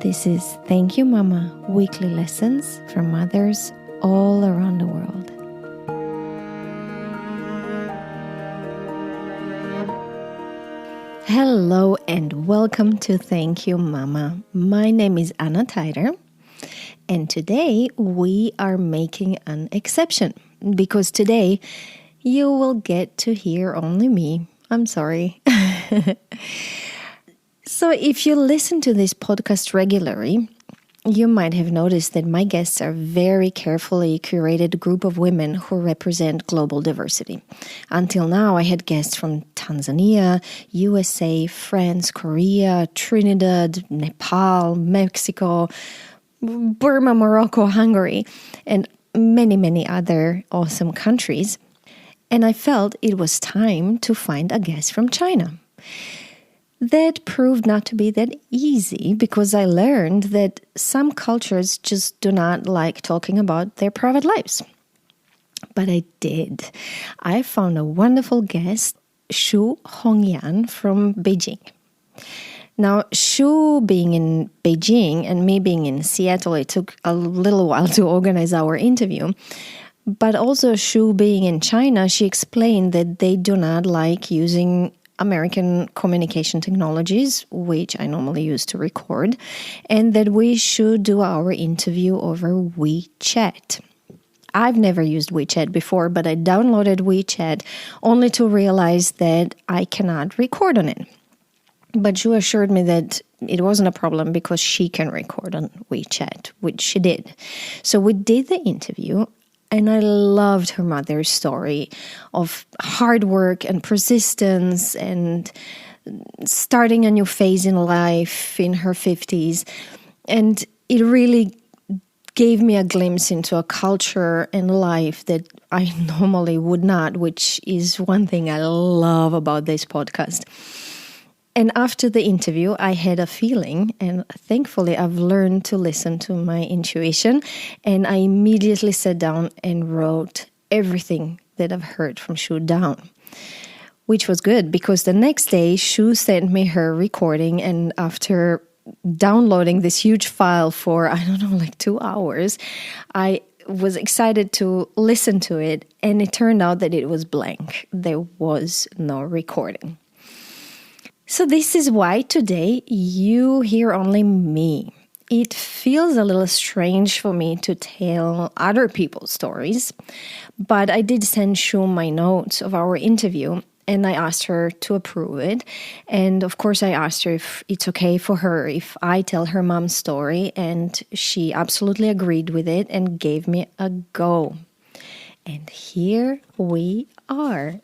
This is Thank You Mama, weekly lessons from mothers all around the world. Hello and welcome to Thank You Mama. My name is Ana Tajder, and today we are making an exception because today you will get to hear only me. I'm sorry. So if you listen to this podcast regularly, you might have noticed that my guests are a very carefully curated group of women who represent global diversity. Until now, I had guests from Tanzania, USA, France, Korea, Trinidad, Nepal, Mexico, Burma, Morocco, Hungary, and many, many other awesome countries. And I felt it was time to find a guest from China. That proved not to be that easy because I learned that some cultures just do not like talking about their private lives. But I did. I found a wonderful guest, Xue Hongyan from Beijing. Now, Xue being in Beijing and me being in Seattle, it took a little while to organize our interview. But also Xue being in China, she explained that they do not like using American communication technologies, which I normally use to record, and that we should do our interview over WeChat. I've never used WeChat before, but I downloaded WeChat only to realize that I cannot record on it. But Xue assured me that it wasn't a problem because she can record on WeChat, which she did. So we did the interview. And I loved her mother's story of hard work and persistence and starting a new phase in life in her 50s. And it really gave me a glimpse into a culture and life that I normally would not, which is one thing I love about this podcast. And after the interview, I had a feeling, and thankfully I've learned to listen to my intuition, and I immediately sat down and wrote everything that I've heard from Xue down, which was good because the next day Xue sent me her recording, and after downloading this huge file for, 2 hours, I was excited to listen to it, and it turned out that it was blank. There was no recording. So this is why today you hear only me. It feels a little strange for me to tell other people's stories, but I did send Xue my notes of our interview and I asked her to approve it. And of course I asked her if it's okay for her if I tell her mom's story, and she absolutely agreed with it and gave me a go. And here we are.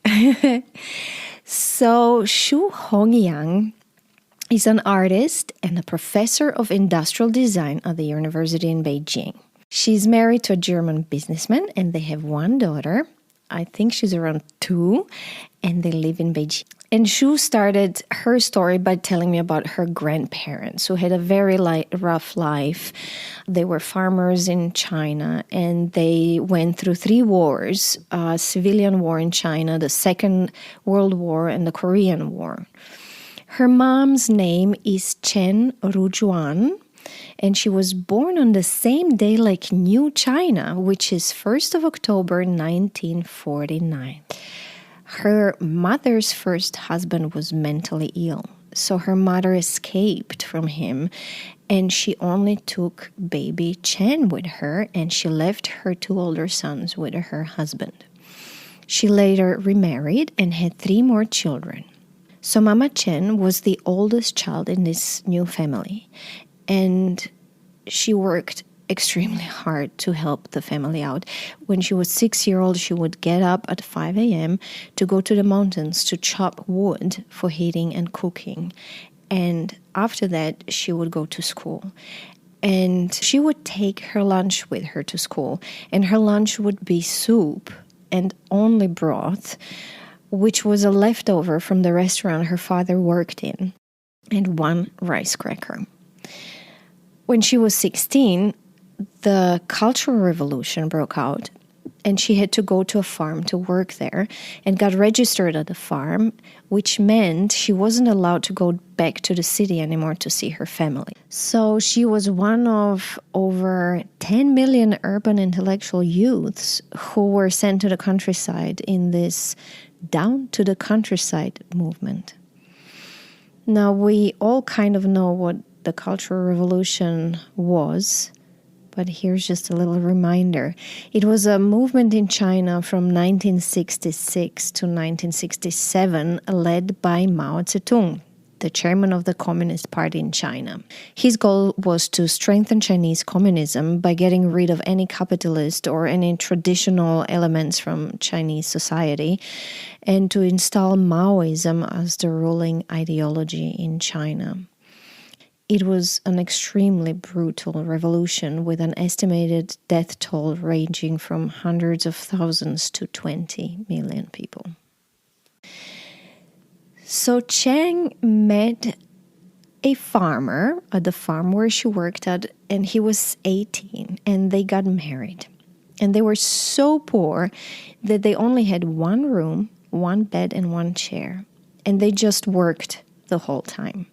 So Xue Hongyan is an artist and a professor of industrial design at the university in Beijing. She's married to a German businessman and they have one daughter. I think she's around 2, and they live in Beijing. And Xue started her story by telling me about her grandparents who had a very rough life. They were farmers in China and they went through 3 wars, a civilian war in China, the Second World War, and the Korean War. Her mom's name is Chen, and she was born on the same day like New China, which is 1st of October 1949. Her mother's first husband was mentally ill, so her mother escaped from him, and she only took baby Chen with her, and she left her 2 older sons with her husband. She later remarried and had 3 more children. So Mama Chen was the oldest child in this new family, and she worked extremely hard to help the family out. When she was 6-year-old, she would get up at 5 a.m. to go to the mountains to chop wood for heating and cooking. And after that, she would go to school. And she would take her lunch with her to school. And her lunch would be soup and only broth, which was a leftover from the restaurant her father worked in, and 1 rice cracker. When she was 16, the Cultural Revolution broke out, and she had to go to a farm to work there and got registered at the farm, which meant she wasn't allowed to go back to the city anymore to see her family. So she was one of over 10 million urban intellectual youths who were sent to the countryside in this down to the countryside movement. Now, we all kind of know what the Cultural Revolution was, but here's just a little reminder. It was a movement in China from 1966 to 1967 led by Mao Zedong, the chairman of the Communist Party in China. His goal was to strengthen Chinese communism by getting rid of any capitalist or any traditional elements from Chinese society and to install Maoism as the ruling ideology in China. It was an extremely brutal revolution with an estimated death toll ranging from hundreds of thousands to 20 million people. So Chen met a farmer at the farm where she worked at, and he was 18, and they got married. And they were so poor that they only had one room, one bed, and one chair. And they just worked the whole time.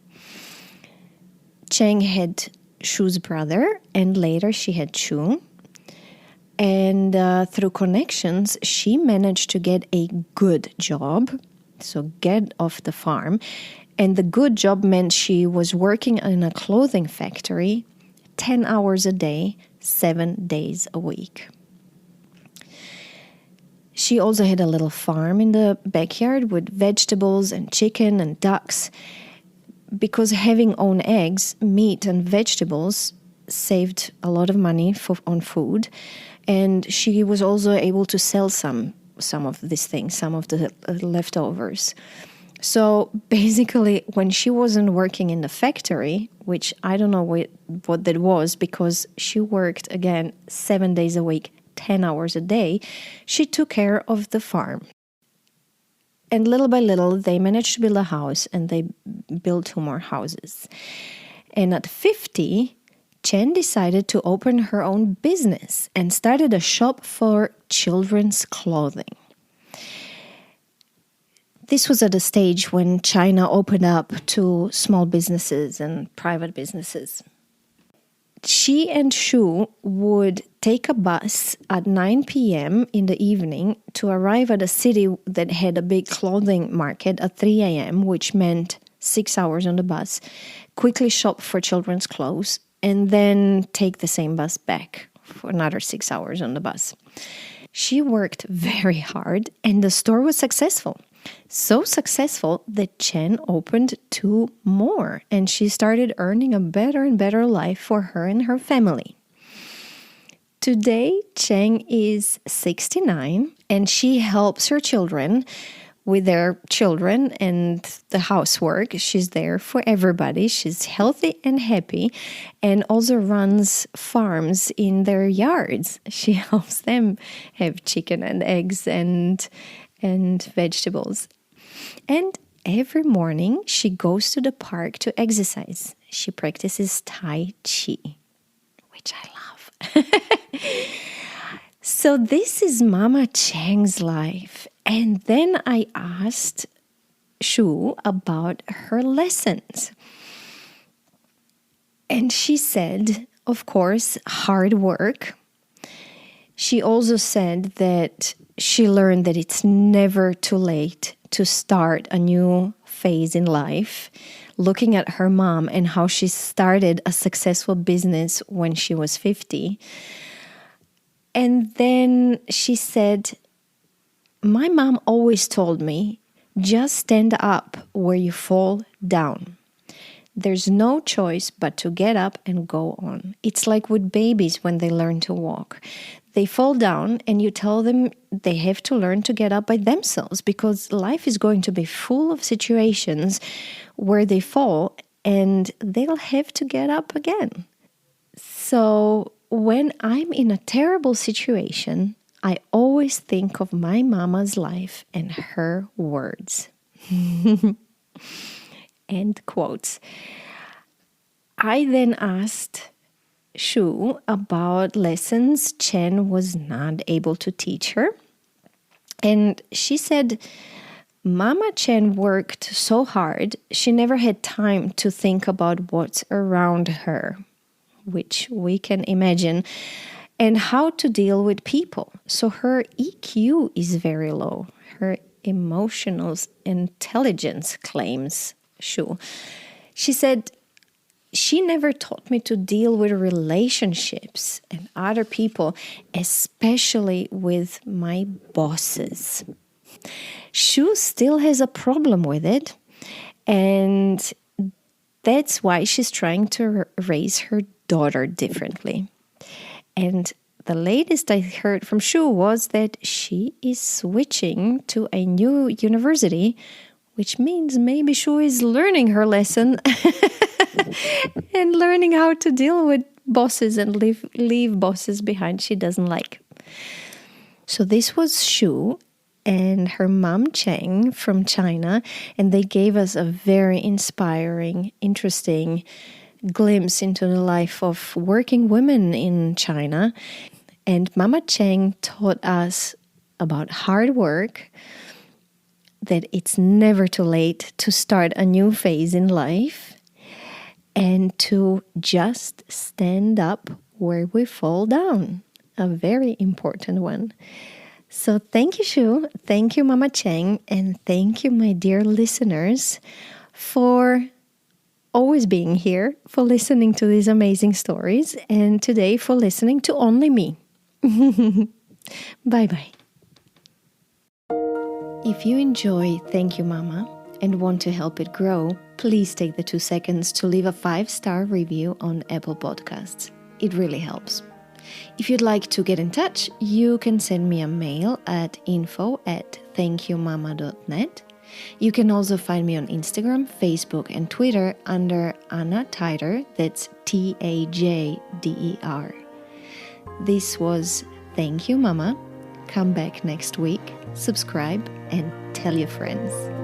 Cheng had Xu's brother, and later she had Xu. And through connections, she managed to get a good job, so get off the farm. And the good job meant she was working in a clothing factory 10 hours a day, 7 days a week. She also had a little farm in the backyard with vegetables and chicken and ducks, because having own eggs, meat, and vegetables saved a lot of money on food. And she was also able to sell some of these things, some of the leftovers. So basically, when she wasn't working in the factory, which I don't know what that was, because she worked, again, 7 days a week, 10 hours a day, she took care of the farm. And little by little, they managed to build a house, and they built 2 more houses. And at 50, Chen decided to open her own business and started a shop for children's clothing. This was at a stage when China opened up to small businesses and private businesses. She and Xu would take a bus at 9 p.m. in the evening to arrive at a city that had a big clothing market at 3 a.m., which meant 6 hours on the bus, quickly shop for children's clothes, and then take the same bus back for another 6 hours on the bus. She worked very hard, and the store was successful. So successful that Chen opened 2 more, and she started earning a better and better life for her and her family. Today, Chen is 69, and she helps her children with their children and the housework. She's there for everybody. She's healthy and happy, and also runs farms in their yards. She helps them have chicken and eggs and vegetables. And every morning she goes to the park to exercise. She practices Tai Chi, which I love. So this is Mama Cheng's life. And then I asked Xu about her lessons. And she said, of course, hard work. She also said that she learned that it's never too late to start a new phase in life, looking at her mom and how she started a successful business when she was 50. And then she said, my mom always told me, just stand up where you fall down. There's no choice but to get up and go on. It's like with babies when they learn to walk. They fall down and you tell them they have to learn to get up by themselves, because life is going to be full of situations where they fall and they'll have to get up again. So when I'm in a terrible situation, I always think of my mama's life and her words. End quotes. I then asked Xue about lessons Chen was not able to teach her. And she said, Mama Chen worked so hard, she never had time to think about what's around her, which we can imagine, and how to deal with people. So her EQ is very low. Her emotional intelligence, claims Xue. She said, she never taught me to deal with relationships and other people, especially with my bosses. Xue still has a problem with it, and that's why she's trying to raise her daughter differently. And the latest I heard from Xue was that she is switching to a new university, which means maybe Xue is learning her lesson and learning how to deal with bosses and leave bosses behind she doesn't like. So this was Xue and her mom Chen from China, and they gave us a very inspiring, interesting glimpse into the life of working women in China. And Mama Chen taught us about hard work, that it's never too late to start a new phase in life, and to just stand up where we fall down. A very important one. So thank you, Xue. Thank you, Mama Chen. And thank you, my dear listeners, for always being here, for listening to these amazing stories, and today for listening to only me. Bye-bye. If you enjoy Thank You Mama and want to help it grow, please take the 2 seconds to leave a 5-star review on Apple Podcasts. It really helps. If you'd like to get in touch, you can send me a mail at info@thankyoumama.net. You can also find me on Instagram, Facebook, and Twitter under Ana Tajder, that's Tajder. This was Thank You Mama. Come back next week, subscribe, and tell your friends.